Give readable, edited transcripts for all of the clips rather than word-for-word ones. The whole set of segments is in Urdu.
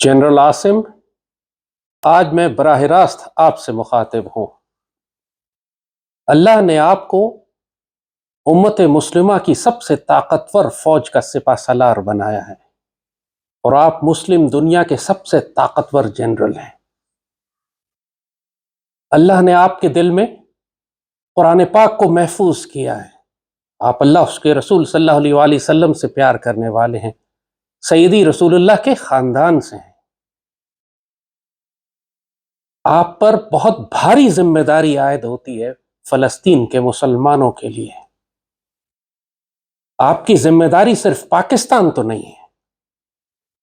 جنرل عاصم، آج میں براہ راست آپ سے مخاطب ہوں۔ اللہ نے آپ کو امت مسلمہ کی سب سے طاقتور فوج کا سپہ سالار بنایا ہے اور آپ مسلم دنیا کے سب سے طاقتور جنرل ہیں۔ اللہ نے آپ کے دل میں قرآن پاک کو محفوظ کیا ہے۔ آپ اللہ اس کے رسول صلی اللہ علیہ وآلہ وسلم سے پیار کرنے والے ہیں، سیدی رسول اللہ کے خاندان سے ہیں۔ آپ پر بہت بھاری ذمہ داری عائد ہوتی ہے فلسطین کے مسلمانوں کے لیے۔ آپ کی ذمہ داری صرف پاکستان تو نہیں ہے،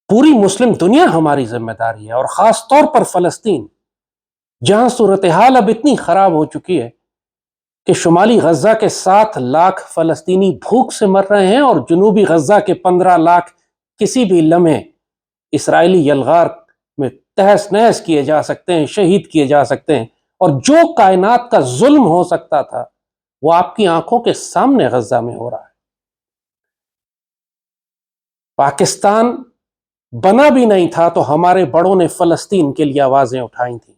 پوری مسلم دنیا ہماری ذمہ داری ہے، اور خاص طور پر فلسطین، جہاں صورتحال اب اتنی خراب ہو چکی ہے کہ شمالی غزہ کے 7 لاکھ فلسطینی بھوک سے مر رہے ہیں، اور جنوبی غزہ کے 15 لاکھ کسی بھی لمحے اسرائیلی یلغار میں تہس نہس کیے جا سکتے ہیں، شہید کیے جا سکتے ہیں، اور جو کائنات کا ظلم ہو سکتا تھا وہ آپ کی آنکھوں کے سامنے غزہ میں ہو رہا ہے۔ پاکستان بنا بھی نہیں تھا تو ہمارے بڑوں نے فلسطین کے لیے آوازیں اٹھائی تھیں۔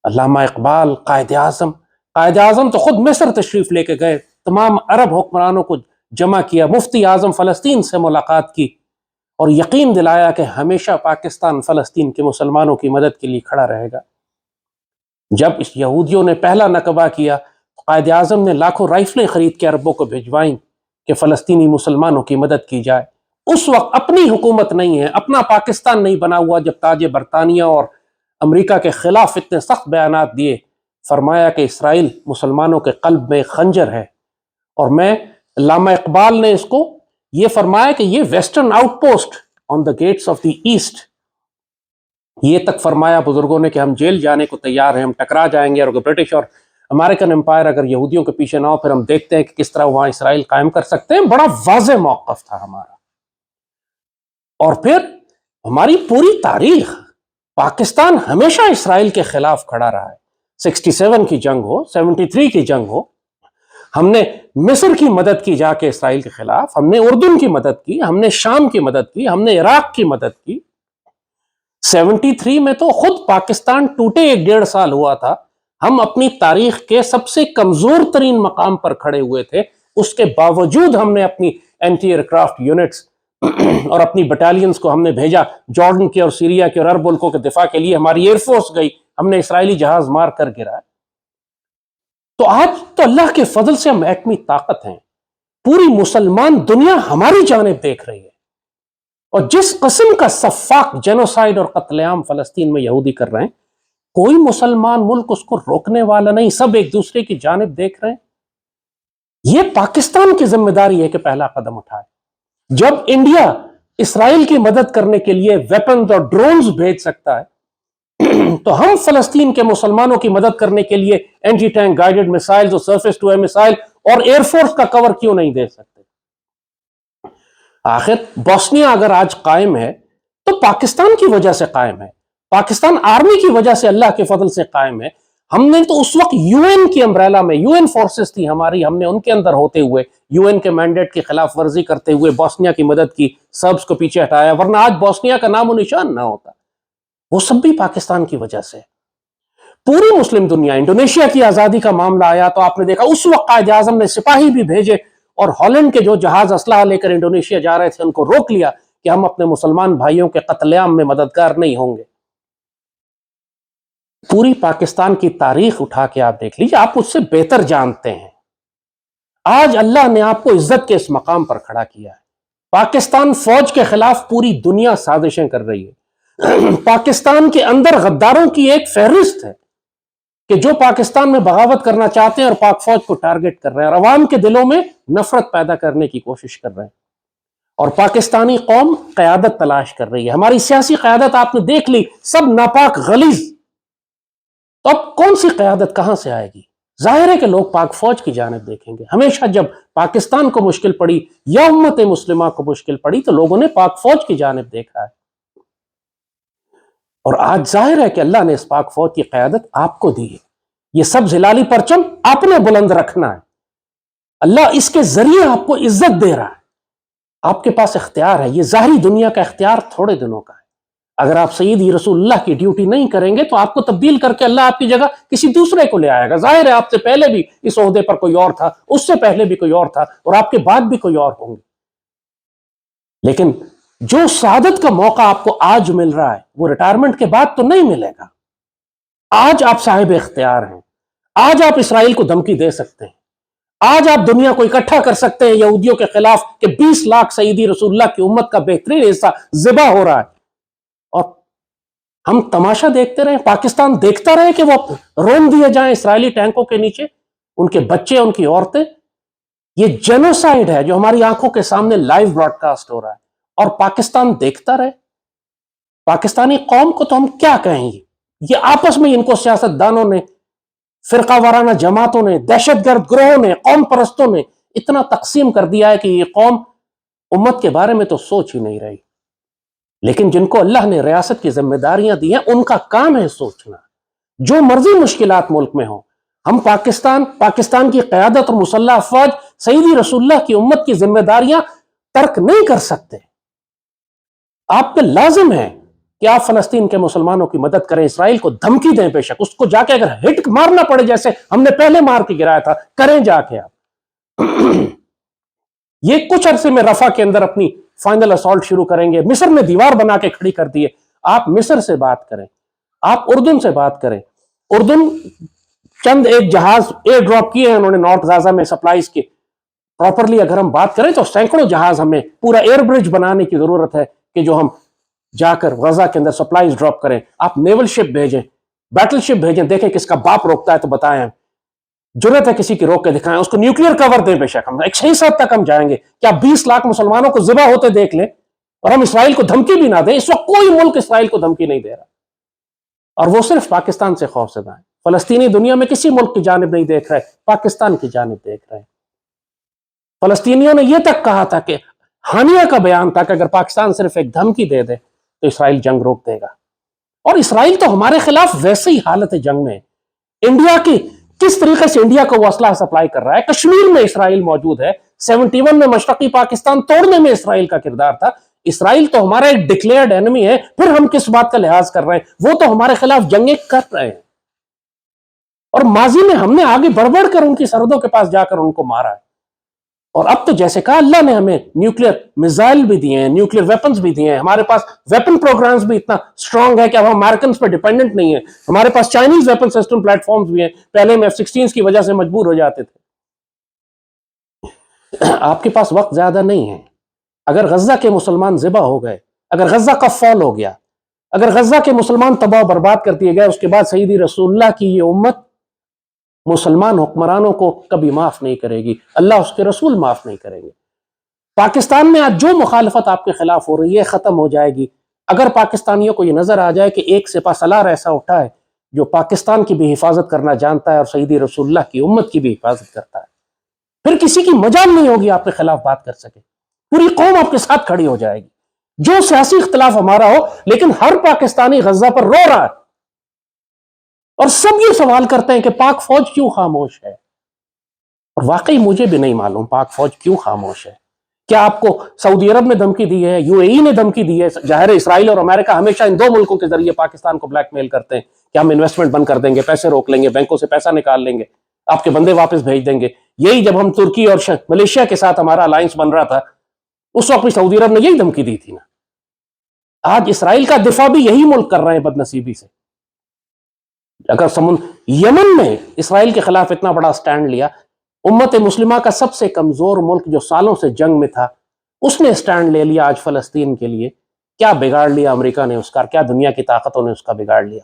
علامہ اقبال، قائد اعظم تو خود مصر تشریف لے کے گئے، تمام عرب حکمرانوں کو جمع کیا، مفتی اعظم فلسطین سے ملاقات کی اور یقین دلایا کہ ہمیشہ پاکستان فلسطین کے مسلمانوں کی مدد کے لیے کھڑا رہے گا۔ جب اس یہودیوں نے پہلا نکبہ کیا، قائد اعظم نے لاکھوں رائفلیں خرید کے عربوں کو بھجوائیں کہ فلسطینی مسلمانوں کی مدد کی جائے۔ اس وقت اپنی حکومت نہیں ہے، اپنا پاکستان نہیں بنا ہوا، جب تاج برطانیہ اور امریکہ کے خلاف اتنے سخت بیانات دیے، فرمایا کہ اسرائیل مسلمانوں کے قلب میں خنجر ہے، اور میں علامہ اقبال نے اس کو یہ فرمایا کہ یہ western outpost on the gates of the east, یہ تک فرمایا بزرگوں نے کہ ہم جیل جانے کو تیار ہیں، ہم ٹکرا جائیں گے، اور برٹش اور امریکن امپائر اگر یہودیوں کے پیچھے نہ ہو، پھر ہم دیکھتے ہیں کہ کس طرح وہاں اسرائیل قائم کر سکتے ہیں۔ بڑا واضح موقف تھا ہمارا۔ اور پھر ہماری پوری تاریخ، پاکستان ہمیشہ اسرائیل کے خلاف کھڑا رہا ہے۔ 67 کی جنگ ہو، 73 کی جنگ ہو، ہم نے مصر کی مدد کی جا کے اسرائیل کے خلاف، ہم نے اردن کی مدد کی، ہم نے شام کی مدد کی، ہم نے عراق کی مدد کی۔ 73 میں تو خود پاکستان ٹوٹے 1.5 سال ہوا تھا، ہم اپنی تاریخ کے سب سے کمزور ترین مقام پر کھڑے ہوئے تھے، اس کے باوجود ہم نے اپنی اینٹی ایئرکرافٹ یونٹس اور اپنی بٹالینز کو ہم نے بھیجا جارڈن کے اور سیریا کے اور عرب ملکوں کے دفاع کے لیے، ہماری ایئر فورس گئی، ہم نے اسرائیلی جہاز مار کر گرائے۔ تو آج تو اللہ کے فضل سے ہم ایٹمی طاقت ہیں، پوری مسلمان دنیا ہماری جانب دیکھ رہی ہے، اور جس قسم کا سفاک جینوسائیڈ اور قتل عام فلسطین میں یہودی کر رہے ہیں، کوئی مسلمان ملک اس کو روکنے والا نہیں، سب ایک دوسرے کی جانب دیکھ رہے ہیں۔ یہ پاکستان کی ذمہ داری ہے کہ پہلا قدم اٹھائے۔ جب انڈیا اسرائیل کی مدد کرنے کے لیے ویپنز اور ڈرونز بھیج سکتا ہے، تو ہم فلسطین کے مسلمانوں کی مدد کرنے کے لیے اینٹی ٹینک گائیڈڈ میسائلز اور سرفیس ٹو ایئر میسائل اور ایئر فورس کا کور کیوں نہیں دے سکتے؟ آخر بوسنیا اگر آج قائم ہے تو پاکستان کی وجہ سے قائم ہے، پاکستان آرمی کی وجہ سے اللہ کے فضل سے قائم ہے۔ ہم نے تو اس وقت یو این کی امبریلا میں، یو این فورسز تھی ہماری، ہم نے ان کے اندر ہوتے ہوئے یو این کے مینڈیٹ کی خلاف ورزی کرتے ہوئے بوسنیا کی مدد کی، سربز کو پیچھے ہٹایا، ورنہ آج بوسنیا کا نام و نشان نہ ہوتا۔ وہ سب بھی پاکستان کی وجہ سے۔ پوری مسلم دنیا، انڈونیشیا کی آزادی کا معاملہ آیا تو آپ نے دیکھا اس وقت قائد اعظم نے سپاہی بھی بھیجے، اور ہالینڈ کے جو جہاز اسلحہ لے کر انڈونیشیا جا رہے تھے ان کو روک لیا کہ ہم اپنے مسلمان بھائیوں کے قتل عام میں مددگار نہیں ہوں گے۔ پوری پاکستان کی تاریخ اٹھا کے آپ دیکھ لیجیے، آپ اس سے بہتر جانتے ہیں۔ آج اللہ نے آپ کو عزت کے اس مقام پر کھڑا کیا ہے۔ پاکستان فوج کے خلاف پوری دنیا سازشیں کر رہی ہے۔ پاکستان کے اندر غداروں کی ایک فہرست ہے کہ جو پاکستان میں بغاوت کرنا چاہتے ہیں اور پاک فوج کو ٹارگٹ کر رہے ہیں، اور عوام کے دلوں میں نفرت پیدا کرنے کی کوشش کر رہے ہیں، اور پاکستانی قوم قیادت تلاش کر رہی ہے۔ ہماری سیاسی قیادت آپ نے دیکھ لی، سب ناپاک غلیظ۔ تو اب کون سی قیادت کہاں سے آئے گی؟ ظاہر ہے کہ لوگ پاک فوج کی جانب دیکھیں گے۔ ہمیشہ جب پاکستان کو مشکل پڑی یا امت مسلمہ کو مشکل پڑی تو لوگوں نے پاک فوج کی جانب دیکھا ہے، اور آج ظاہر ہے کہ اللہ نے اس پاک فوج کی قیادت آپ کو دی ہے۔ یہ سب ہلالی پرچم آپ نے بلند رکھنا ہے۔ اللہ اس کے ذریعے آپ کو عزت دے رہا ہے، آپ کے پاس اختیار ہے۔ یہ ظاہری دنیا کا اختیار تھوڑے دنوں کا ہے، اگر آپ سیدی رسول اللہ کی ڈیوٹی نہیں کریں گے تو آپ کو تبدیل کر کے اللہ آپ کی جگہ کسی دوسرے کو لے آئے گا. ظاہر ہے آپ سے پہلے بھی اس عہدے پر کوئی اور تھا, اس سے پہلے بھی کوئی اور تھا, اور آپ کے بعد بھی کوئی اور ہوں گے. لیکن جو سعادت کا موقع آپ کو آج مل رہا ہے وہ ریٹائرمنٹ کے بعد تو نہیں ملے گا. آج آپ صاحب اختیار ہیں. آج آپ اسرائیل کو دھمکی دے سکتے ہیں. آج آپ دنیا کو اکٹھا کر سکتے ہیں یہودیوں کے خلاف کہ 20 لاکھ سیدی رسول اللہ کی امت کا بہترین حصہ ذبح ہو رہا ہے, اور ہم تماشا دیکھتے رہیں, پاکستان دیکھتا رہے کہ وہ رون دیے جائیں اسرائیلی ٹینکوں کے نیچے, ان کے بچے, ان کی عورتیں. یہ جینوسائیڈ ہے جو ہماری آنکھوں کے سامنے لائیو براڈ کاسٹ ہو رہا ہے, اور پاکستان دیکھتا رہے. پاکستانی قوم کو تو ہم کیا کہیں گے؟ یہ آپس میں ان کو سیاست دانوں نے, فرقہ وارانہ جماعتوں نے, دہشت گرد گروہوں نے, قوم پرستوں نے اتنا تقسیم کر دیا ہے کہ یہ قوم امت کے بارے میں تو سوچ ہی نہیں رہی. لیکن جن کو اللہ نے ریاست کی ذمہ داریاں دی ہیں ان کا کام ہے سوچنا. جو مرضی مشکلات ملک میں ہوں, ہم پاکستان کی قیادت اور مسلح افواج سیدی رسول اللہ کی امت کی ذمہ داریاں ترک نہیں کر سکتے. آپ پہ لازم ہے کہ آپ فلسطین کے مسلمانوں کی مدد کریں, اسرائیل کو دھمکی دیں, بے شک اس کو جا کے اگر ہٹ مارنا پڑے جیسے ہم نے پہلے مار کے گرایا تھا, کریں جا کے آپ. یہ کچھ عرصے میں رفح کے اندر اپنی فائنل اسالٹ شروع کریں گے. مصر نے دیوار بنا کے کھڑی کر دی ہے. آپ مصر سے بات کریں, آپ اردن سے بات کریں. اردن چند ایک جہاز ایئر ڈراپ کیے ہیں انہوں نے نارتھ غزہ میں سپلائز کے. پراپرلی اگر ہم بات کریں تو سینکڑوں جہاز, ہمیں پورا ایئر برج بنانے کی ضرورت ہے کہ جو ہم جا کر غزہ کے اندر سپلائز ڈراپ کریں. آپ نیول شپ بھیجیں, بیٹل شپ بھیجیں, دیکھیں کس کا باپ روکتا ہے تو بتائیں. جرت ہے کسی کی روک کے دکھائیں, اس کو نیوکلیئر کور دیں, بے شک ہم ایک صحیح حد تک ہم جائیں گے. کیا 20 لاکھ مسلمانوں کو ذبح ہوتے دیکھ لیں اور ہم اسرائیل کو دھمکی بھی نہ دیں؟ اس وقت کوئی ملک اسرائیل کو دھمکی نہیں دے رہا, اور وہ صرف پاکستان سے خوف زدہ ہے. فلسطینی دنیا میں کسی ملک کی جانب نہیں دیکھ رہے, پاکستان کی جانب دیکھ رہے ہیں. فلسطینیوں نے یہ تک کہا تھا کہ ہانیہ کا بیان تھا کہ اگر پاکستان صرف ایک دھمکی دے دے تو اسرائیل جنگ روک دے گا. اور اسرائیل تو ہمارے خلاف ویسے ہی حالت جنگ میں. انڈیا کی کس طریقے سے انڈیا کو وہ اسلحہ سپلائی کر رہا ہے. کشمیر میں اسرائیل موجود ہے. 71 میں مشرقی پاکستان توڑنے میں اسرائیل کا کردار تھا. اسرائیل تو ہمارا ایک ڈکلیئرڈ انمی ہے, پھر ہم کس بات کا لحاظ کر رہے ہیں؟ وہ تو ہمارے خلاف جنگیں کر رہے ہیں, اور ماضی میں ہم نے آگے بڑھ بڑھ کر ان کی سرحدوں کے پاس جا کر ان کو مارا ہے. اور اب تو جیسے کہا اللہ نے ہمیں نیوکلیئر میزائل بھی دیے ہیں, نیوکلیئر ویپنز بھی دیے ہیں. ہمارے پاس ویپن پروگرامز بھی اتنا سٹرونگ ہے کہ اب ہم امریکنز پہ ڈیپینڈنٹ نہیں ہیں. ہمارے پاس Chinese weapon system platforms بھی ہیں. پہلے ہم F-16 کی وجہ سے مجبور ہو جاتے تھے. آپ کے پاس وقت زیادہ نہیں ہے. اگر غزہ کے مسلمان ذبح ہو گئے, اگر غزہ کا فال ہو گیا, اگر غزہ کے مسلمان تباہ و برباد کر دیے گئے, اس کے بعد سیدی رسول اللہ کی یہ امت مسلمان حکمرانوں کو کبھی معاف نہیں کرے گی, اللہ اس کے رسول معاف نہیں کریں گے. پاکستان میں آج جو مخالفت آپ کے خلاف ہو رہی ہے ختم ہو جائے گی اگر پاکستانیوں کو یہ نظر آ جائے کہ ایک سپہ سالار ایسا اٹھا ہے جو پاکستان کی بھی حفاظت کرنا جانتا ہے اور سیدی رسول اللہ کی امت کی بھی حفاظت کرتا ہے. پھر کسی کی مجال نہیں ہوگی آپ کے خلاف بات کر سکے. پوری قوم آپ کے ساتھ کھڑی ہو جائے گی. جو سیاسی اختلاف ہمارا ہو, لیکن ہر پاکستانی غزہ پر رو رہا ہے, اور سب یہ سوال کرتے ہیں کہ پاک فوج کیوں خاموش ہے. اور واقعی مجھے بھی نہیں معلوم پاک فوج کیوں خاموش ہے. کیا آپ کو سعودی عرب نے دھمکی دی ہے, UAE نے دھمکی دی ہے؟ ظاہر اسرائیل اور امریکہ ہمیشہ ان دو ملکوں کے ذریعے پاکستان کو بلیک میل کرتے ہیں کہ ہم انویسٹمنٹ بند کر دیں گے, پیسے روک لیں گے, بینکوں سے پیسہ نکال لیں گے, آپ کے بندے واپس بھیج دیں گے. یہی جب ہم ترکی اور ملیشیا کے ساتھ ہمارا الائنس بن رہا تھا, اس وقت بھی سعودی عرب نے یہی دھمکی دی تھی نا. آج اسرائیل کا دفاع بھی یہی ملک کر رہے ہیں بد نصیبی سے. اگر یمن میں اسرائیل کے خلاف اتنا بڑا سٹینڈ لیا, امت مسلمہ کا سب سے کمزور ملک جو سالوں سے جنگ میں تھا اس نے سٹینڈ لے لیا آج فلسطین کے لیے. کیا بگاڑ لیا امریکہ نے اس کا, کیا دنیا کی طاقتوں نے اس کا بگاڑ لیا.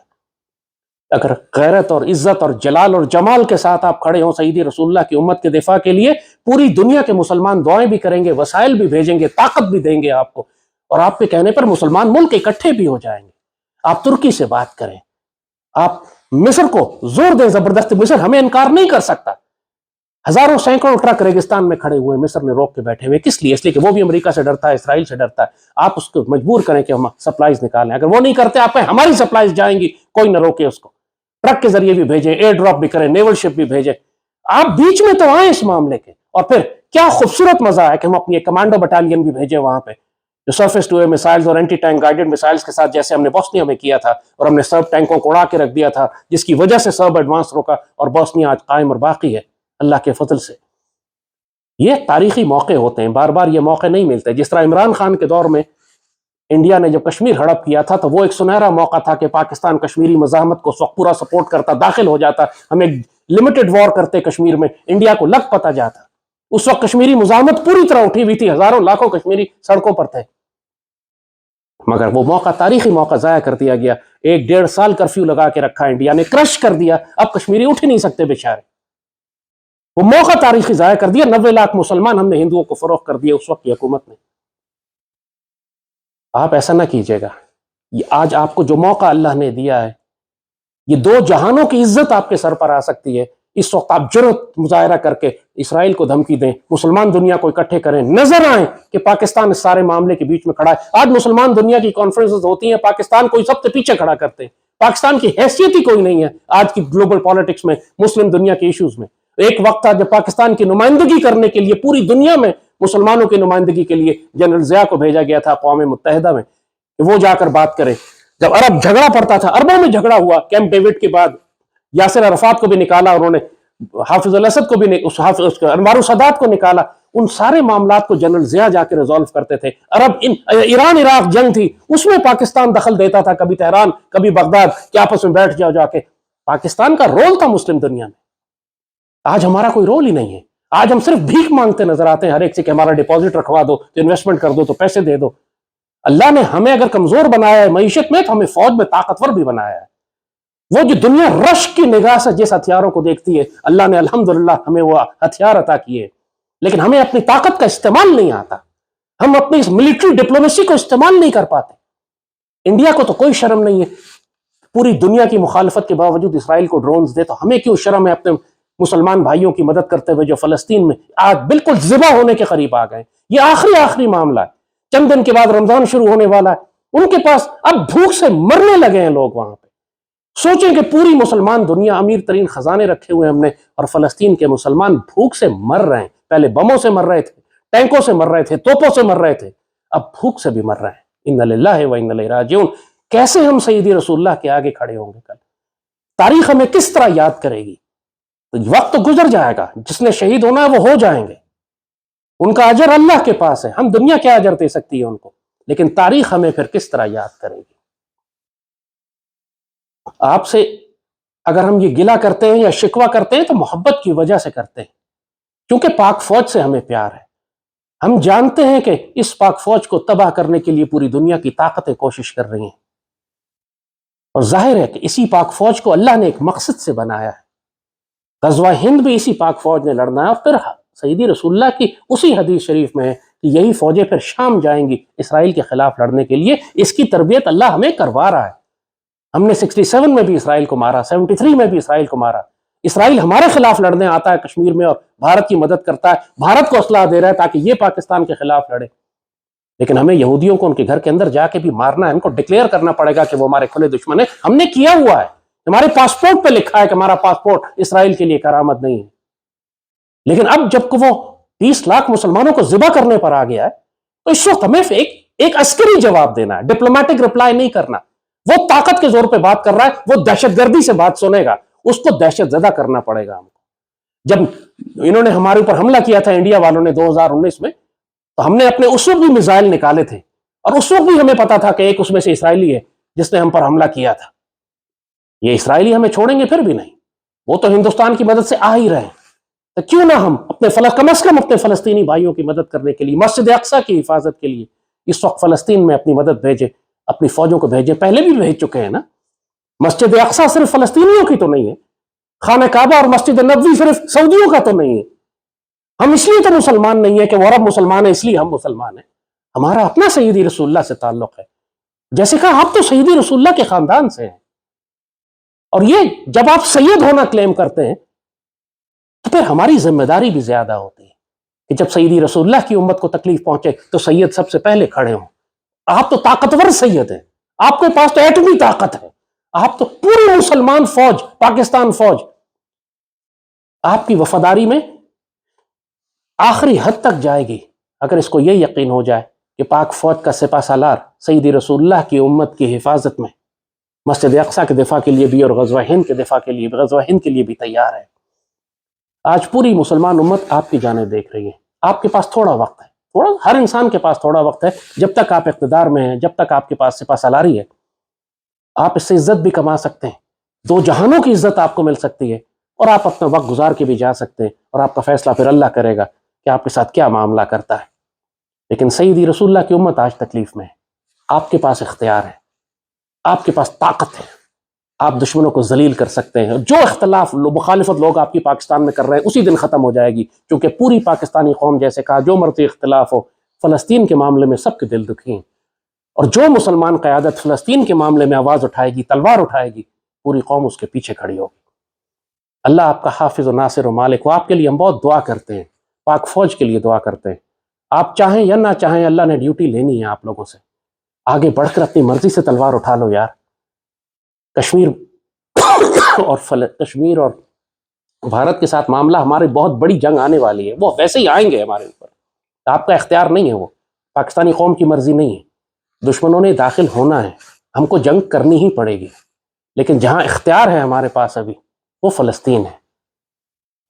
اگر غیرت اور عزت اور جلال اور جمال کے ساتھ آپ کھڑے ہوں سیدی رسول اللہ کی امت کے دفاع کے لیے, پوری دنیا کے مسلمان دعائیں بھی کریں گے, وسائل بھی بھیجیں گے, طاقت بھی دیں گے آپ کو, اور آپ کے کہنے پر مسلمان ملک اکٹھے بھی ہو جائیں گے. آپ ترکی سے بات کریں, آپ مصر کو زور دیں زبردست. مصر ہمیں انکار نہیں کر سکتا. ہزاروں سینکڑوں ٹرک ریگستان میں کھڑے ہوئے, مصر نے روک کے بیٹھے ہوئے. کس لیے؟ اس لیے کہ وہ بھی امریکہ سے ڈرتا ہے, اسرائیل سے ڈرتا ہے. آپ اس کو مجبور کریں کہ ہم سپلائز نکالیں. اگر وہ نہیں کرتے, آپ ہماری سپلائز جائیں گی, کوئی نہ روکے اس کو. ٹرک کے ذریعے بھی بھیجیں, ایئر ڈراپ بھی کریں, نیول شپ بھی بھیجیں. آپ بیچ میں تو آئیں اس معاملے کے. اور پھر کیا خوبصورت مزہ ہے کہ ہم اپنی ایک کمانڈو بٹالین بھی بھیجیں وہاں پہ, جو سرفیس ٹو ایئر میسائلز اور اینٹی ٹینک گائیڈڈ میسائلز کے ساتھ جیسے ہم نے بوسنیا میں کیا تھا اور ہم نے سرب ٹینکوں کو اڑا کے رکھ دیا تھا، جس کی وجہ سے سرب ایڈوانس روکا اور بوسنیا آج قائم اور باقی ہے اللہ کے فضل سے۔ یہ تاریخی موقع ہوتے ہیں، بار بار یہ موقع نہیں ملتے۔ جس طرح عمران خان کے دور میں انڈیا نے جب کشمیر ہڑپ کیا تھا تو وہ ایک سنہرا موقع تھا کہ پاکستان کشمیری مزاحمت کو اس وقت پورا سپورٹ کرتا، داخل ہو جاتا، ہم ایک لمیٹڈ وار کرتے کشمیر میں، انڈیا کو لگ پتہ جاتا۔ اس وقت کشمیری مزاحمت پوری طرح اٹھی ہوئی تھی، ہزاروں لاکھوں کشمیری سڑکوں پر تھے، مگر وہ موقع، تاریخی موقع ضائع کر دیا گیا۔ 1.5 سال کرفیو لگا کے رکھا انڈیا نے، کرش کر دیا، اب کشمیری اٹھ ہی نہیں سکتے بیچارے۔ وہ موقع تاریخی ضائع کر دیا، 90 لاکھ مسلمان ہم نے ہندوؤں کو فروخت کر دیا اس وقت کی حکومت نے۔ آپ ایسا نہ کیجیے گا۔ یہ آج آپ کو جو موقع اللہ نے دیا ہے، یہ 2 جہانوں کی عزت آپ کے سر پر آ سکتی ہے۔ اس وقت آپ جرأت مظاہرہ کر کے اسرائیل کو دھمکی دیں، مسلمان دنیا کو اکٹھے کریں، نظر آئیں کہ پاکستان اس سارے معاملے کے بیچ میں کھڑا ہے۔ آج مسلمان دنیا کی کانفرنسز ہوتی ہیں، پاکستان کو سب سے پیچھے کھڑا کرتے ہیں۔ پاکستان کی حیثیت ہی کوئی نہیں ہے آج کی گلوبل پالیٹکس میں، مسلم دنیا کے ایشوز میں۔ ایک وقت تھا جب پاکستان کی نمائندگی کرنے کے لیے پوری دنیا میں، مسلمانوں کی نمائندگی کے لیے جنرل ضیاء کو بھیجا گیا تھا اقوام متحدہ میں کہ وہ جا کر بات کرے۔ جب عرب جھگڑا پڑتا تھا، عربوں میں جھگڑا ہوا کیمپ ڈیوڈ کے بعد، یاسر عرفات کو بھی نکالا انہوں نے، حافظ الاسد کو بھی، انوار السادات کو نکالا، ان سارے معاملات کو جنرل ضیاء جا کے ریزالو کرتے تھے۔ ایران عراق جنگ تھی، اس میں پاکستان دخل دیتا تھا، کبھی تہران کبھی بغداد، کہ آپس میں بیٹھ جاؤ جا کے۔ پاکستان کا رول تھا مسلم دنیا میں۔ آج ہمارا کوئی رول ہی نہیں ہے، آج ہم صرف بھیک مانگتے نظر آتے ہیں ہر ایک سے کہ ہمارا ڈپازٹ رکھوا دو، تو انویسٹمنٹ کر دو، تو پیسے دے دو۔ اللہ نے ہمیں اگر کمزور بنایا ہے معیشت میں تو ہمیں فوج میں طاقتور بھی بنایا ہے۔ وہ جو دنیا رشک کی نگاہ سے جس ہتھیاروں کو دیکھتی ہے، اللہ نے الحمدللہ ہمیں وہ ہتھیار عطا کیے، لیکن ہمیں اپنی طاقت کا استعمال نہیں آتا، ہم اپنی اس ملٹری ڈپلومیسی کو استعمال نہیں کر پاتے۔ انڈیا کو تو کوئی شرم نہیں ہے، پوری دنیا کی مخالفت کے باوجود اسرائیل کو ڈرونز دے، تو ہمیں کیوں شرم ہے اپنے مسلمان بھائیوں کی مدد کرتے ہوئے جو فلسطین میں آج بالکل ذبح ہونے کے قریب آ گئے۔ یہ آخری معاملہ ہے، چند دن کے بعد رمضان شروع ہونے والا ہے، ان کے پاس اب بھوک سے مرنے لگے ہیں لوگ وہاں پہ۔ سوچیں کہ پوری مسلمان دنیا، امیر ترین خزانے رکھے ہوئے ہم نے، اور فلسطین کے مسلمان بھوک سے مر رہے ہیں۔ پہلے بموں سے مر رہے تھے، ٹینکوں سے مر رہے تھے، توپوں سے مر رہے تھے، اب بھوک سے بھی مر رہے ہیں۔ انا للہ و انا الیہ راجعون۔ کیسے ہم سیدی رسول اللہ کے آگے کھڑے ہوں گے کل؟ تاریخ ہمیں کس طرح یاد کرے گی؟ تو وقت تو گزر جائے گا، جس نے شہید ہونا ہے وہ ہو جائیں گے، ان کا اجر اللہ کے پاس ہے، ہم دنیا کیا اجر دے سکتی ہے ان کو، لیکن تاریخ ہمیں پھر کس طرح یاد کرے گی؟ آپ سے اگر ہم یہ گلہ کرتے ہیں یا شکوہ کرتے ہیں تو محبت کی وجہ سے کرتے ہیں، کیونکہ پاک فوج سے ہمیں پیار ہے۔ ہم جانتے ہیں کہ اس پاک فوج کو تباہ کرنے کے لیے پوری دنیا کی طاقتیں کوشش کر رہی ہیں، اور ظاہر ہے کہ اسی پاک فوج کو اللہ نے ایک مقصد سے بنایا ہے۔ غزوہ ہند بھی اسی پاک فوج نے لڑنا ہے، اور پھر سیدی رسول اللہ کی اسی حدیث شریف میں ہے کہ یہی فوجیں پھر شام جائیں گی اسرائیل کے خلاف لڑنے کے لیے۔ اس کی تربیت اللہ ہمیں کروا رہا ہے۔ ہم نے 67 میں بھی اسرائیل کو مارا، 73 میں بھی اسرائیل کو مارا۔ اسرائیل ہمارے خلاف لڑنے آتا ہے کشمیر میں اور بھارت کی مدد کرتا ہے، بھارت کو اسلحہ دے رہا ہے تاکہ یہ پاکستان کے خلاف لڑے، لیکن ہمیں یہودیوں کو ان کے گھر کے اندر جا کے بھی مارنا ہے، ان کو ڈکلیئر کرنا پڑے گا کہ وہ ہمارے کھلے دشمن ہیں۔ ہم نے کیا ہوا ہے، ہمارے پاسپورٹ پہ لکھا ہے کہ ہمارا پاسپورٹ اسرائیل کے لیے کرامت نہیں ہے، لیکن اب جب کہ وہ 20 لاکھ مسلمانوں کو ذبح کرنے پر آ گیا ہے تو اس وقت ہمیں ایک عسکری جواب دینا ہے، ڈپلومیٹک رپلائی نہیں کرنا۔ وہ طاقت کے زور پہ بات کر رہا ہے، وہ دہشت گردی سے بات سنے گا، اس کو دہشت زدہ کرنا پڑے گا ہم کو۔ جب انہوں نے ہمارے اوپر حملہ کیا تھا انڈیا والوں نے 2019 میں، تو ہم نے اپنے اس وقت بھی میزائل نکالے تھے، اور اس وقت بھی ہمیں پتا تھا کہ ایک اس میں سے اسرائیلی ہے جس نے ہم پر حملہ کیا تھا۔ یہ اسرائیلی ہمیں چھوڑیں گے پھر بھی نہیں، وہ تو ہندوستان کی مدد سے آ ہی رہے ہیں، تو کیوں نہ ہم کم از کم اپنے فلسطینی بھائیوں کی مدد کرنے کے لیے، مسجد اقصیٰ کی حفاظت کے لیے اس وقت فلسطین میں اپنی مدد بھیجیں، اپنی فوجوں کو بھیجیں۔ پہلے بھی بھیج چکے ہیں نا۔ مسجد اقصیٰ صرف فلسطینیوں کی تو نہیں ہے، خانہ کعبہ اور مسجد نبوی صرف سعودیوں کا تو نہیں ہے۔ ہم اس لیے تو مسلمان نہیں ہے کہ وہ عرب مسلمان ہیں اس لیے ہم مسلمان ہیں، ہمارا اپنا سیدی رسول اللہ سے تعلق ہے۔ جیسے کہا آپ تو سیدی رسول اللہ کے خاندان سے ہیں، اور یہ جب آپ سید ہونا کلیم کرتے ہیں تو پھر ہماری ذمہ داری بھی زیادہ ہوتی ہے کہ جب سیدی رسول اللہ کی امت کو تکلیف پہنچے تو سید سب سے پہلے کھڑے ہوں۔ آپ تو طاقتور سید ہیں، آپ کے پاس تو ایٹمی طاقت ہے، آپ تو پوری مسلمان فوج، پاکستان فوج آپ کی وفاداری میں آخری حد تک جائے گی اگر اس کو یہ یقین ہو جائے کہ پاک فوج کا سپہ سالار سیدی رسول اللہ کی امت کی حفاظت میں مسجد اقصیٰ کے دفاع کے لیے بھی اور غزوہ ہند کے دفاع کے لیے بھی، غزوہ ہند کے لیے بھی تیار ہے۔ آج پوری مسلمان امت آپ کی جانب دیکھ رہی ہے۔ آپ کے پاس تھوڑا وقت ہے، ہر انسان کے پاس تھوڑا وقت ہے۔ جب تک آپ اقتدار میں ہیں، جب تک آپ کے پاس سپہ سالاری ہے، آپ اس سے عزت بھی کما سکتے ہیں، دو جہانوں کی عزت آپ کو مل سکتی ہے، اور آپ اپنا وقت گزار کے بھی جا سکتے ہیں، اور آپ کا فیصلہ پھر اللہ کرے گا کہ آپ کے ساتھ کیا معاملہ کرتا ہے۔ لیکن سیدی رسول اللہ کی امت آج تکلیف میں ہے۔ آپ کے پاس اختیار ہے، آپ کے پاس طاقت ہے، آپ دشمنوں کو ذلیل کر سکتے ہیں۔ جو اختلاف مخالفت لوگ آپ کی پاکستان میں کر رہے ہیں اسی دن ختم ہو جائے گی، کیونکہ پوری پاکستانی قوم جیسے کہا جو مرضی اختلاف ہو، فلسطین کے معاملے میں سب کے دل دکھی ہیں، اور جو مسلمان قیادت فلسطین کے معاملے میں آواز اٹھائے گی، تلوار اٹھائے گی، پوری قوم اس کے پیچھے کھڑی ہوگی۔ اللہ آپ کا حافظ و ناصر و مالک ہو۔ آپ کے لیے ہم بہت دعا کرتے ہیں، پاک فوج کے لیے دعا کرتے ہیں۔ آپ چاہیں یا نہ چاہیں، اللہ نے ڈیوٹی لینی ہے آپ لوگوں سے۔ آگے بڑھ کر اپنی مرضی سے تلوار اٹھا لو یار۔ کشمیر کشمیر اور بھارت کے ساتھ معاملہ، ہماری بہت بڑی جنگ آنے والی ہے، وہ ویسے ہی آئیں گے ہمارے اوپر۔ آپ کا اختیار نہیں ہے، وہ پاکستانی قوم کی مرضی نہیں ہے۔ دشمنوں نے داخل ہونا ہے، ہم کو جنگ کرنی ہی پڑے گی، لیکن جہاں اختیار ہے ہمارے پاس ابھی وہ فلسطین ہے۔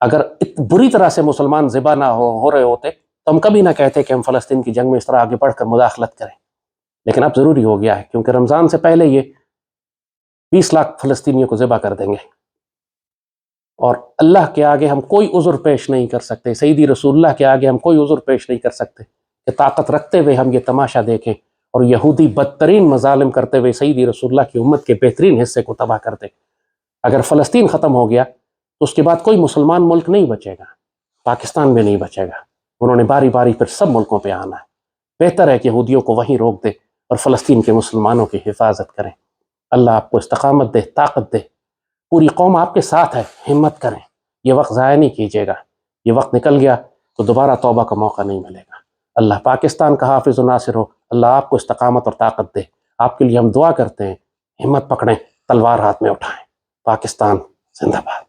اگر بری طرح سے مسلمان ذبح نہ ہو رہے ہوتے تو ہم کبھی نہ کہتے کہ ہم فلسطین کی جنگ میں اس طرح آگے بڑھ کر مداخلت کریں، لیکن اب ضروری ہو گیا ہے، کیونکہ رمضان سے پہلے یہ 20 لاکھ فلسطینیوں کو ذبح کر دیں گے، اور اللہ کے آگے ہم کوئی عذر پیش نہیں کر سکتے، سیدی رسول اللہ کے آگے ہم کوئی عذر پیش نہیں کر سکتے کہ طاقت رکھتے ہوئے ہم یہ تماشا دیکھیں اور یہودی بدترین مظالم کرتے ہوئے سیدی رسول اللہ کی امت کے بہترین حصے کو تباہ کر دیں۔ اگر فلسطین ختم ہو گیا تو اس کے بعد کوئی مسلمان ملک نہیں بچے گا، پاکستان بھی نہیں بچے گا۔ انہوں نے باری باری پھر سب ملکوں پہ آنا ہے۔ بہتر ہے کہ یہودیوں کو وہیں روک دے اور فلسطین کے مسلمانوں کی حفاظت کریں۔ اللہ آپ کو استقامت دے، طاقت دے۔ پوری قوم آپ کے ساتھ ہے، ہمت کریں، یہ وقت ضائع نہیں کیجیے گا۔ یہ وقت نکل گیا تو دوبارہ توبہ کا موقع نہیں ملے گا۔ اللہ پاکستان کا حافظ و ناصر ہو، اللہ آپ کو استقامت اور طاقت دے۔ آپ کے لیے ہم دعا کرتے ہیں، ہمت پکڑیں، تلوار ہاتھ میں اٹھائیں۔ پاکستان زندہ باد۔